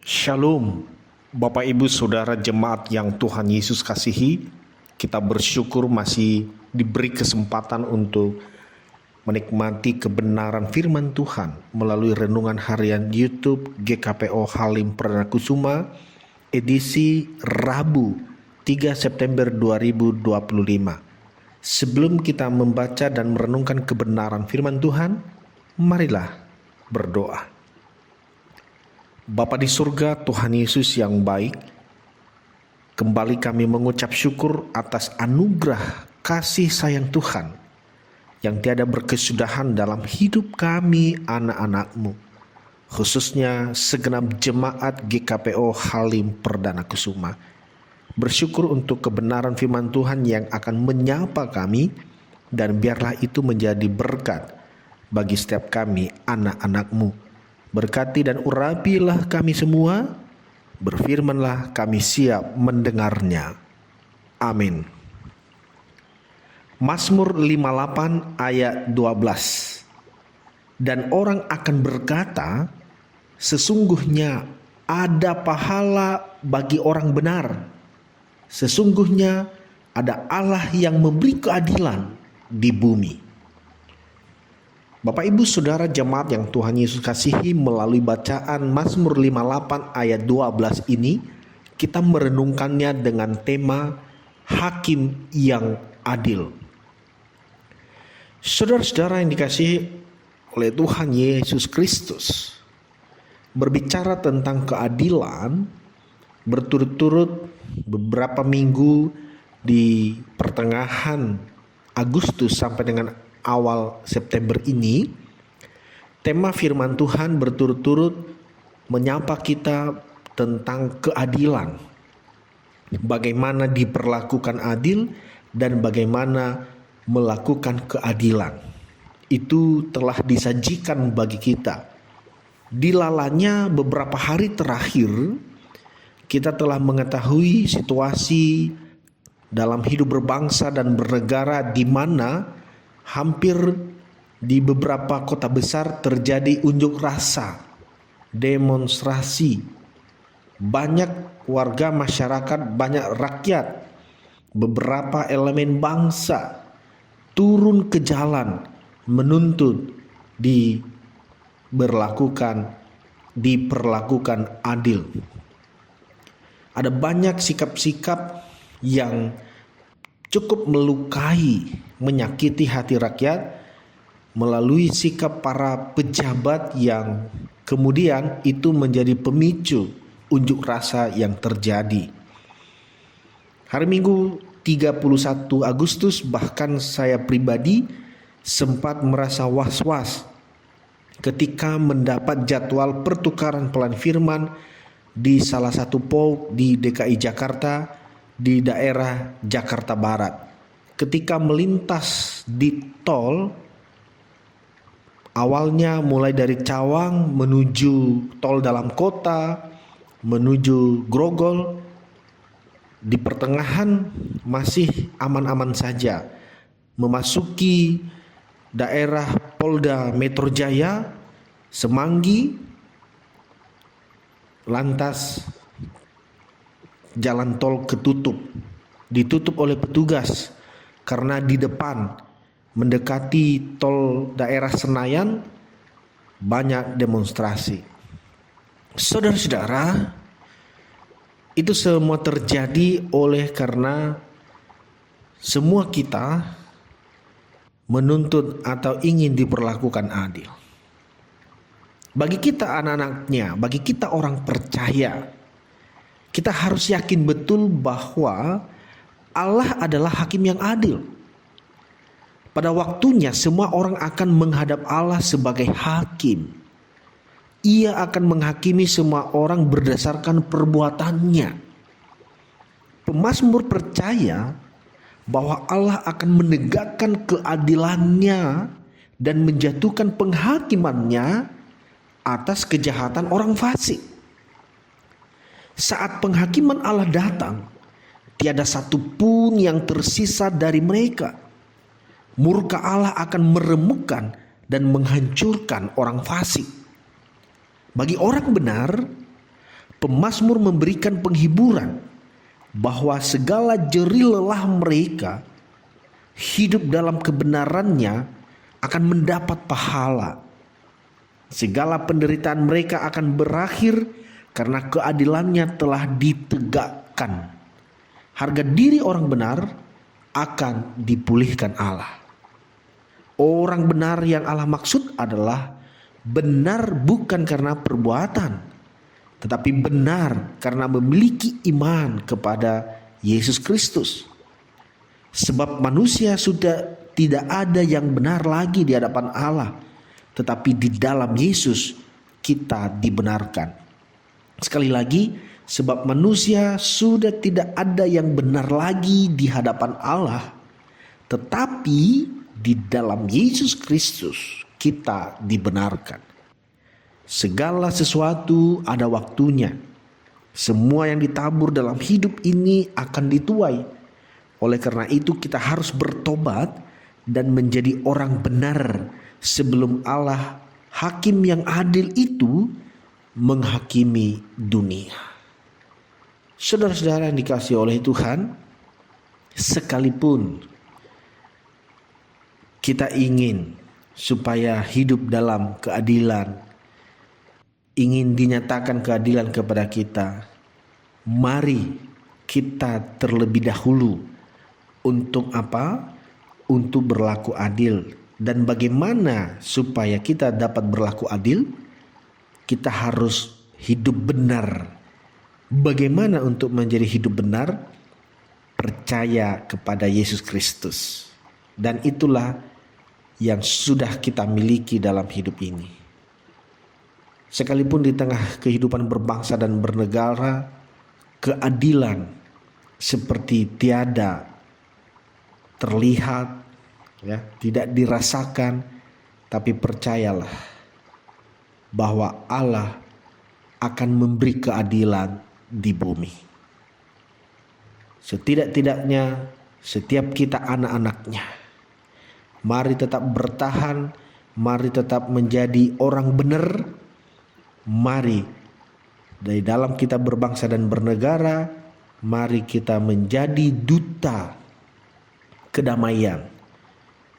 Shalom, Bapak Ibu Saudara jemaat yang Tuhan Yesus kasihi. Kita bersyukur masih diberi kesempatan untuk menikmati kebenaran firman Tuhan melalui renungan harian YouTube GKPO Halim Perdana Kusuma edisi Rabu 3 September 2025. Sebelum kita membaca dan merenungkan kebenaran firman Tuhan, marilah berdoa. Bapa di surga, Tuhan Yesus yang baik, kembali kami mengucap syukur atas anugerah kasih sayang Tuhan yang tiada berkesudahan dalam hidup kami anak-anak-Mu, khususnya segenap jemaat GKPO Halim Perdana Kusuma. Bersyukur untuk kebenaran firman Tuhan yang akan menyapa kami, dan biarlah itu menjadi berkat bagi setiap kami anak-anak-Mu. Berkati dan urapilah kami semua, berfirmanlah kami siap mendengarnya. Amin. Mazmur 58 ayat 12. Dan orang akan berkata, sesungguhnya ada pahala bagi orang benar. Sesungguhnya ada Allah yang memberi keadilan di bumi. Bapak Ibu Saudara jemaat yang Tuhan Yesus kasihi, melalui bacaan Mazmur 58 ayat 12 ini kita merenungkannya dengan tema Hakim yang Adil. Saudara-saudara yang dikasihi oleh Tuhan Yesus Kristus, berbicara tentang keadilan berturut-turut beberapa minggu di pertengahan Agustus sampai dengan awal September ini, tema firman Tuhan berturut-turut menyapa kita tentang keadilan. Bagaimana diperlakukan adil dan bagaimana melakukan keadilan. Itu telah disajikan bagi kita. Dilalanya beberapa hari terakhir, kita telah mengetahui situasi dalam hidup berbangsa dan bernegara di mana hampir di beberapa kota besar terjadi unjuk rasa, demonstrasi. Banyak warga masyarakat, banyak rakyat, beberapa elemen bangsa turun ke jalan menuntut diperlakukan adil. Ada banyak sikap-sikap yang cukup melukai, menyakiti hati rakyat melalui sikap para pejabat yang kemudian itu menjadi pemicu unjuk rasa yang terjadi. Hari Minggu 31 Agustus bahkan saya pribadi sempat merasa was-was ketika mendapat jadwal pertukaran pelan firman di salah satu PO di DKI Jakarta, di daerah Jakarta Barat. Ketika melintas di tol, awalnya mulai dari Cawang menuju tol dalam kota, menuju Grogol, di pertengahan masih aman-aman saja. Memasuki daerah Polda Metro Jaya, Semanggi, lantas jalan tol ditutup oleh petugas karena di depan mendekati tol daerah Senayan banyak demonstrasi. Saudara-saudara, itu semua terjadi oleh karena semua kita menuntut atau ingin diperlakukan adil. Bagi kita anak-anaknya, bagi kita orang percaya, kita harus yakin betul bahwa Allah adalah hakim yang adil. Pada waktunya semua orang akan menghadap Allah sebagai hakim. Ia akan menghakimi semua orang berdasarkan perbuatannya. Pemazmur percaya bahwa Allah akan menegakkan keadilannya dan menjatuhkan penghakimannya atas kejahatan orang fasik. Saat penghakiman Allah datang, tiada satu pun yang tersisa dari mereka. Murka Allah akan meremukkan dan menghancurkan orang fasik. Bagi orang benar, Pemazmur memberikan penghiburan bahwa segala jerih lelah mereka hidup dalam kebenarannya akan mendapat pahala. Segala penderitaan mereka akan berakhir karena keadilannya telah ditegakkan. Harga diri orang benar akan dipulihkan Allah. Orang benar yang Allah maksud adalah benar bukan karena perbuatan, tetapi benar karena memiliki iman kepada Yesus Kristus. Sebab manusia sudah tidak ada yang benar lagi di hadapan Allah, tetapi di dalam Yesus kita dibenarkan. Sekali lagi, sebab manusia sudah tidak ada yang benar lagi di hadapan Allah, tetapi di dalam Yesus Kristus kita dibenarkan. Segala sesuatu ada waktunya. Semua yang ditabur dalam hidup ini akan dituai. Oleh karena itu kita harus bertobat dan menjadi orang benar sebelum Allah, hakim yang adil itu, menghakimi dunia. Saudara-saudara yang dikasihi oleh Tuhan, sekalipun kita ingin supaya hidup dalam keadilan, ingin dinyatakan keadilan kepada kita, mari kita terlebih dahulu untuk apa? Untuk berlaku adil. Dan bagaimana supaya kita dapat berlaku adil? Kita harus hidup benar. Bagaimana untuk menjadi hidup benar? Percaya kepada Yesus Kristus. Dan itulah yang sudah kita miliki dalam hidup ini. Sekalipun di tengah kehidupan berbangsa dan bernegara, keadilan seperti tiada terlihat, ya, tidak dirasakan, tapi percayalah bahwa Allah akan memberi keadilan di bumi. Setidak-tidaknya setiap kita anak-anaknya, mari tetap bertahan, mari tetap menjadi orang benar. Mari dari dalam kita berbangsa dan bernegara, mari kita menjadi duta kedamaian.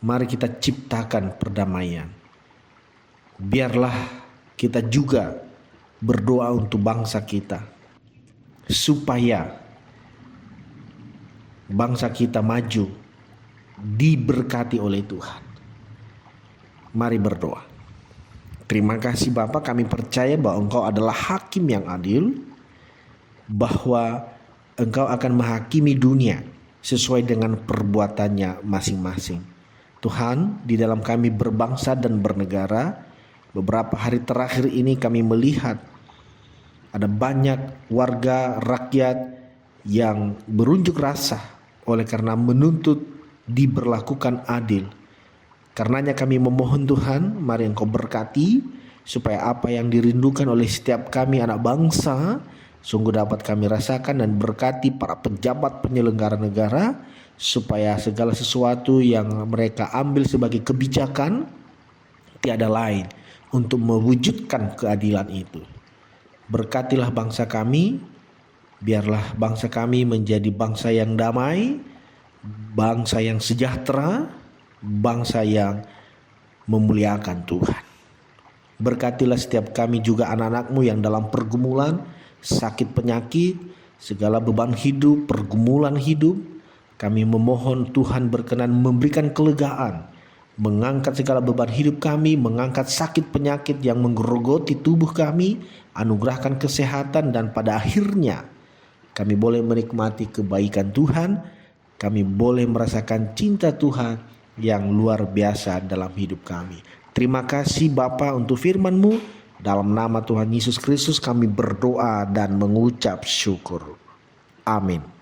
Mari kita ciptakan perdamaian. Biarlah kita juga berdoa untuk bangsa kita, supaya bangsa kita maju, diberkati oleh Tuhan. Mari berdoa. Terima kasih Bapa, kami percaya bahwa Engkau adalah hakim yang adil, bahwa Engkau akan menghakimi dunia sesuai dengan perbuatannya masing-masing. Tuhan, di dalam kami berbangsa dan bernegara, beberapa hari terakhir ini kami melihat ada banyak warga rakyat yang berunjuk rasa oleh karena menuntut diberlakukan adil. Karenanya kami memohon Tuhan, mari Engkau berkati supaya apa yang dirindukan oleh setiap kami anak bangsa sungguh dapat kami rasakan, dan berkati para pejabat penyelenggara negara supaya segala sesuatu yang mereka ambil sebagai kebijakan tiada lain untuk mewujudkan keadilan itu. Berkatilah bangsa kami, biarlah bangsa kami menjadi bangsa yang damai, bangsa yang sejahtera, bangsa yang memuliakan Tuhan. Berkatilah setiap kami juga anak-anak-Mu yang dalam pergumulan, sakit penyakit, segala beban hidup, pergumulan hidup. Kami memohon Tuhan berkenan memberikan kelegaan, mengangkat segala beban hidup kami, mengangkat sakit penyakit yang menggerogoti tubuh kami, anugerahkan kesehatan, dan pada akhirnya kami boleh menikmati kebaikan Tuhan, kami boleh merasakan cinta Tuhan yang luar biasa dalam hidup kami. Terima kasih Bapa untuk firman-Mu. Dalam nama Tuhan Yesus Kristus kami berdoa dan mengucap syukur. Amin.